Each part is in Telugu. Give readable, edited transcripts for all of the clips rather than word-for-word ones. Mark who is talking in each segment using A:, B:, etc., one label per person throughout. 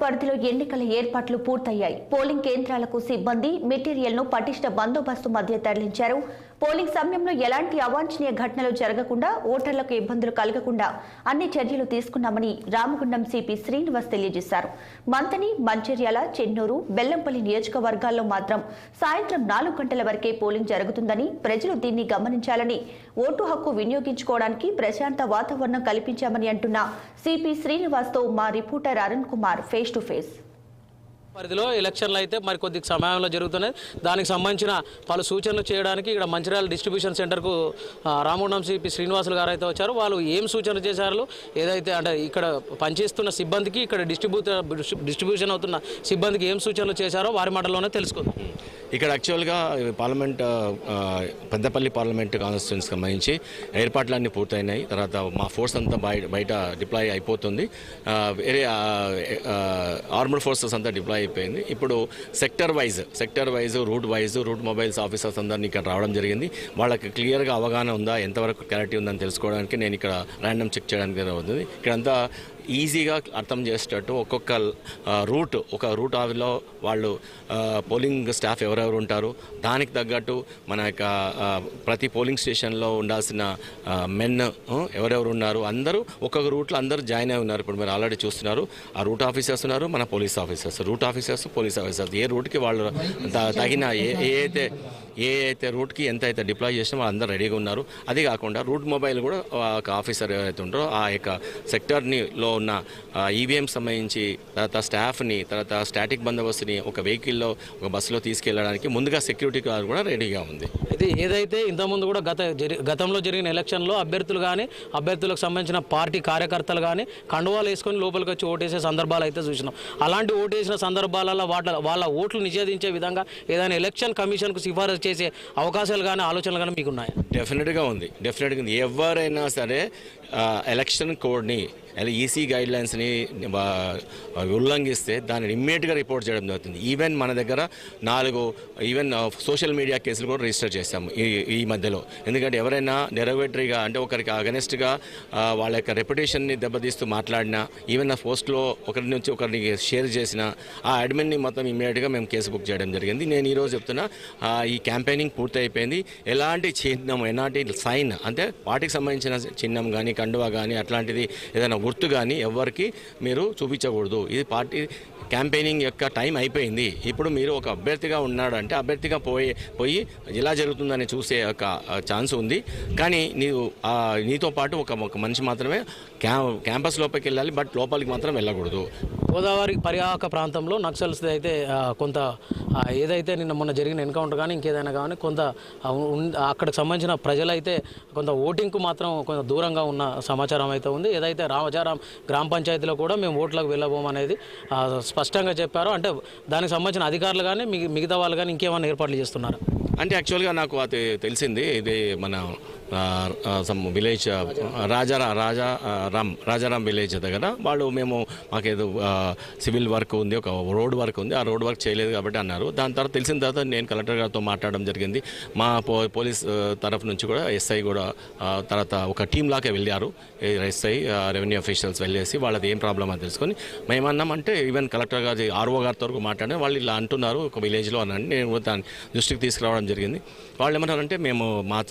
A: పరిధిలో ఎన్నికల ఏర్పాట్లు పూర్తయ్యాయి. పోలింగ్ కేంద్రాలకు సిబ్బంది, మెటీరియల్ను పటిష్ట బందోబస్తు మధ్య తరలించారు. పోలింగ్ సమయంలో ఎలాంటి అవాంఛనీయ ఘటనలు జరగకుండా, ఓటర్లకు ఇబ్బందులు కలగకుండా అన్ని చర్యలు తీసుకున్నామని రామగుండం సిపి శ్రీనివాస్ తెలియజేశారు. మంతని, మంచిర్యాల, చెన్నూరు, బెల్లంపల్లి నియోజకవర్గాల్లో మాత్రం సాయంత్రం 4 గంటల వరకే పోలింగ్ జరుగుతుందని, ప్రజలు దీన్ని గమనించాలని, ఓటు హక్కు వినియోగించుకోవడానికి ప్రశాంత వాతావరణం కల్పించామని అంటున్న సిపి శ్రీనివాస్తో మా reporter Arun Kumar face to face.
B: పరిధిలో ఎలక్షన్లు అయితే మరి కొద్ది సమయంలో జరుగుతున్నాయి. దానికి సంబంధించిన పలు సూచనలు చేయడానికి ఇక్కడ మంచిర్యాల డిస్ట్రిబ్యూషన్ సెంటర్కు రామగుండం సిపి శ్రీనివాసులు గారు అయితే వచ్చారు. వాళ్ళు ఏం సూచనలు చేశారు, ఏదైతే అంటే ఇక్కడ పనిచేస్తున్న సిబ్బందికి, ఇక్కడ డిస్ట్రిబ్యూషన్ అవుతున్న సిబ్బందికి ఏం సూచనలు చేశారో వారి మాటల్లోనే తెలుసుకుందాం.
C: ఇక్కడ యాక్చువల్గా పెద్దపల్లి పార్లమెంట్ కాన్స్టిట్యున్సీకి సంబంధించి ఏర్పాట్లన్నీ పూర్తయినాయి. తర్వాత మా ఫోర్స్ అంతా బయట డిప్లాయ్ అయిపోతుంది. వేరే ఆర్మడ్ ఫోర్సెస్ అంతా డిప్లాయ్ అయిపోయింది. ఇప్పుడు sector wise route mobiles officers అందరినీ ఇక్కడ రావడం జరిగింది. వాళ్ళకి క్లియర్గా అవగాహన ఉందా, ఎంతవరకు క్లారిటీ ఉందని తెలుసుకోవడానికి నేను ఇక్కడ ర్యాండమ్ చెక్ చేయడానికి అవుతుంది. ఇక్కడంతా ఈజీగా అర్థం చేసేటట్టు ఒక్కొక్క రూట్ ఆవిలో వాళ్ళు పోలింగ్ స్టాఫ్ ఎవరెవరు ఉంటారు, దానికి తగ్గట్టు మన యొక్క ప్రతి పోలింగ్ స్టేషన్లో ఉండాల్సిన మెన్ ఎవరెవరు ఉన్నారు, అందరూ ఒక్కొక్క రూట్లో అందరూ జాయిన్ అయి ఉన్నారు. ఇప్పుడు మీరు ఆల్రెడీ చూస్తున్నారు, ఆ రూట్ ఆఫీసర్స్ ఉన్నారు, మన పోలీస్ ఆఫీసర్స్, పోలీస్ ఆఫీసర్స్ ఏ రూట్కి వాళ్ళు తగిన ఏ అయితే రూట్కి ఎంత అయితే డిప్లాయ్ చేసినా వాళ్ళు అందరూ రెడీగా ఉన్నారు. అది కాకుండా రూట్ మొబైల్ కూడా ఒక ఆఫీసర్ ఎవరైతే ఉంటారో ఆ యొక్క సెక్టర్లో ఉన్న ఈవీఎం సంబంధించి, తర్వాత స్టాఫ్ని, తర్వాత స్టాటిక్ బందోబస్తుని ఒక వెహికల్లో, ఒక బస్సులో తీసుకెళ్ళడానికి ముందుగా సెక్యూరిటీ గార్డ్ కూడా రెడీగా ఉంది.
B: అయితే ఏదైతే ఇంతకుముందు కూడా గతంలో జరిగిన ఎలక్షన్లో అభ్యర్థులు కానీ, అభ్యర్థులకు సంబంధించిన పార్టీ కార్యకర్తలు కానీ కండువాలు వేసుకొని లోపలికి వచ్చి ఓటేసే సందర్భాలు అయితే చూసినాం. అలాంటి ఓటేసిన సందర్భాలలో వాళ్ళ ఓట్లు నిషేధించే విధంగా ఏదైనా ఎలక్షన్ కమిషన్కు సిఫారసు చేసే అవకాశాలు కానీ, ఆలోచనలు కానీ మీకు ఉన్నాయి?
C: డెఫినెట్గా ఉంది. ఎవరైనా సరే ఎలక్షన్ కోడ్ని, ఈసీ గైడ్ లైన్స్ని ఉల్లంఘిస్తే దాన్ని ఇమ్మీడియట్గా రిపోర్ట్ చేయడం జరుగుతుంది. ఈవెన్ మన దగ్గర 4 సోషల్ మీడియా కేసులు కూడా రిజిస్టర్ చేశాము ఈ మధ్యలో. ఎందుకంటే ఎవరైనా డెరవేటరీగా, అంటే ఒకరికి అగనెస్ట్గా వాళ్ళ యొక్క రెప్యుటేషన్ని దెబ్బతీస్తూ మాట్లాడినా, ఈవెన్ ఆ పోస్ట్లో ఒకరి నుంచి ఒకరిని షేర్ చేసిన ఆ అడ్మిన్ని మొత్తం ఇమ్మీడియట్గా మేము కేసు బుక్ చేయడం జరిగింది. నేను ఈరోజు చెప్తున్నా, ఈ క్యాంపెయినింగ్ పూర్తి అయిపోయింది. ఎలాంటి చిహ్నం, ఎలాంటి సైన్, అంటే పార్టీకి సంబంధించిన చిహ్నం కానీ, కండువా కానీ, అట్లాంటిది ఏదైనా గుర్తు కానీ ఎవరికి మీరు చూపించకూడదు. ఇది పార్టీ క్యాంపెయినింగ్ యొక్క టైం అయిపోయింది. ఇప్పుడు మీరు ఒక అభ్యర్థిగా ఉన్నాడంటే అభ్యర్థిగా పోయి ఎలా జరుగుతుందని చూసే ఒక ఛాన్స్ ఉంది. కానీ నీతో పాటు ఒక మనిషి మాత్రమే క్యాంపస్ లోపలికి వెళ్ళాలి, బట్ లోపలికి మాత్రం వెళ్ళకూడదు.
B: గోదావరి పరివాహక ప్రాంతంలో నక్సల్స్ అయితే కొంత ఏదైతే మొన్న జరిగిన ఎన్కౌంటర్ కానీ ఇంకేదైనా కానీ కొంత అక్కడికి సంబంధించిన ప్రజలైతే కొంత ఓటింగ్కు మాత్రం కొంత దూరంగా ఉన్న సమాచారం అయితే ఉంది. ఏదైతే రామచారం గ్రామ పంచాయతీలో కూడా మేము ఓట్లకు వెళ్ళబోమనేది స్పష్టంగా చెప్పారు. అంటే దానికి సంబంధించిన అధికారులు కానీ మిగతా వాళ్ళు కానీ ఇంకేమైనా ఏర్పాట్లు చేస్తున్నారు?
C: అంటే యాక్చువల్గా నాకు అది తెలిసింది, ఇది మన విలేజ్ రాజారాం విలేజ్ దగ్గర వాళ్ళు మాకేదో సివిల్ వర్క్ ఉంది, ఒక రోడ్ వర్క్ ఉంది, ఆ రోడ్ వర్క్ చేయలేదు కాబట్టి అన్నారు. దాని తర్వాత తెలిసిన తర్వాత నేను కలెక్టర్ గారితో మాట్లాడడం జరిగింది. మా పోలీస్ తరఫు నుంచి కూడా ఎస్ఐ కూడా తర్వాత ఒక టీం లాగే వెళ్ళారు. ఎస్ఐ, రెవెన్యూ అఫీషియల్స్ వెళ్ళేసి వాళ్ళది ఏం ప్రాబ్లమ్ అని తెలుసుకొని మేమన్నామంటే ఈవెన్ కలెక్టర్ గారి ఆర్ఓ గారితో మాట్లాడి వాళ్ళు ఇలా అంటున్నారు ఒక విలేజ్లో అని నేను దాని దృష్టికి తీసుకురావడం జరిగింది. వాళ్ళు ఏమంటారంటే మేము మా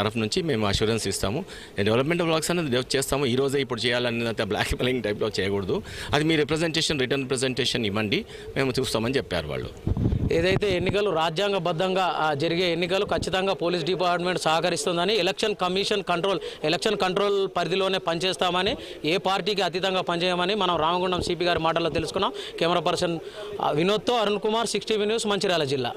C: తరఫు నుంచి మేము అష్యూరెన్స్ ఇస్తాము, డెవలప్మెంట్ వర్క్స్ అనేది చేస్తాము, ఈ రోజే ఇప్పుడు చేయాలనేది బ్లాక్ మెయిలింగ్ టైప్లో చేయకూడదు, అది మీ రిటర్న్ రిప్రజెంటేషన్ ఇవ్వండి, మేము చూస్తామని చెప్పారు వాళ్ళు.
B: ఏదైతే ఎన్నికలు రాజ్యాంగబద్ధంగా జరిగే ఎన్నికలు ఖచ్చితంగా పోలీస్ డిపార్ట్మెంట్ సహకరిస్తుందని, ఎలక్షన్ కంట్రోల్ పరిధిలోనే పనిచేస్తామని, ఏ పార్టీకి అతీతంగా పనిచేయమని మనం రామగుండం సిపి గారి మాటల్లో తెలుసుకున్నాం. కెమెరా పర్సన్ వినోద్తో అరుణ్ కుమార్, 60 న్యూస్, మంచిర్యాల జిల్లా.